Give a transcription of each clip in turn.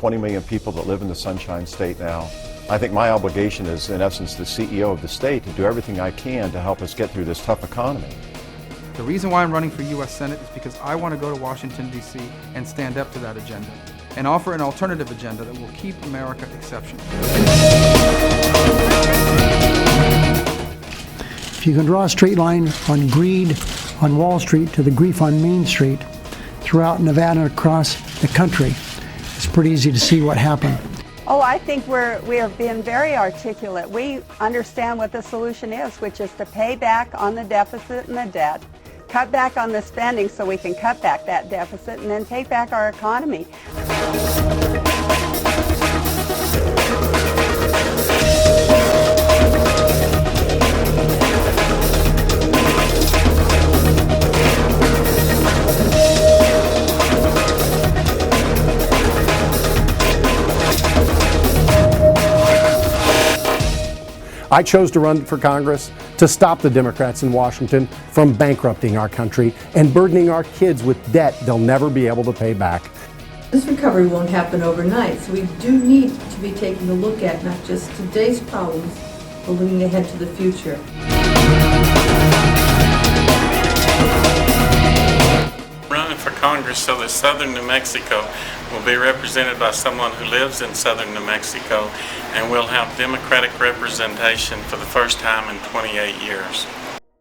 20 million people that live in the Sunshine State now. I think my obligation is, in essence, the CEO of the state to do everything I can to help us get through this tough economy. The reason why I'm running for U.S. Senate is because I want to go to Washington, D.C. and stand up to that agenda and offer an alternative agenda that will keep America exceptional. If you can draw a straight line on greed on Wall Street to the grief on Main Street throughout Nevada and across the country, it's pretty easy to see what happened. Oh, I think we have been very articulate. We understand what the solution is, which is to pay back on the deficit and the debt, cut back on the spending so we can cut back that deficit, and then take back our economy. I chose to run for Congress to stop the Democrats in Washington from bankrupting our country and burdening our kids with debt they'll never be able to pay back. This recovery won't happen overnight, so we do need to be taking a look at not just today's problems, but looking ahead to the future. Running for Congress so that southern New Mexico will be represented by someone who lives in southern New Mexico, and we'll have Democratic representation for the first time in 28 years.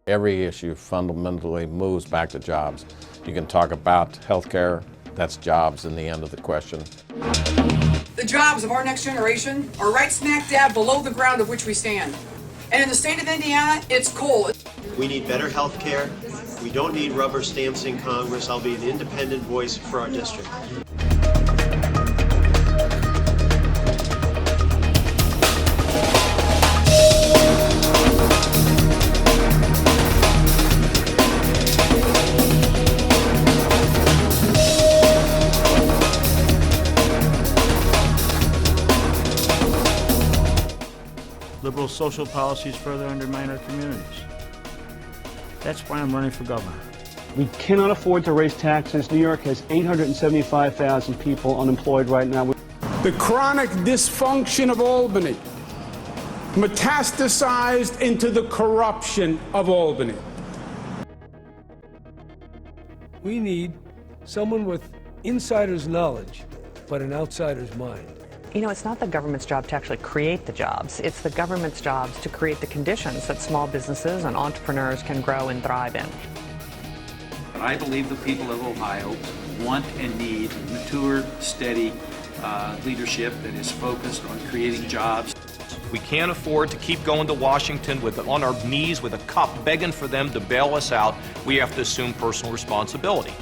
Every issue fundamentally moves back to jobs. You can talk about health care, that's jobs in the end of the question. The jobs of our next generation are right smack dab below the ground of which we stand. And in the state of Indiana, it's coal. We need better health care. We don't need rubber stamps in Congress. I'll be an independent voice for our district. Liberal social policies further undermine our communities. That's why I'm running for governor. We cannot afford to raise taxes. New York has 875,000 people unemployed right now. The chronic dysfunction of Albany metastasized into the corruption of Albany. We need someone with insider's knowledge, but an outsider's mind. You know, it's not the government's job to actually create the jobs. It's the government's jobs to create the conditions that small businesses and entrepreneurs can grow and thrive in. I believe the people of Ohio want and need mature, steady leadership that is focused on creating jobs. We can't afford to keep going to Washington on our knees with a cup begging for them to bail us out. We have to assume personal responsibility.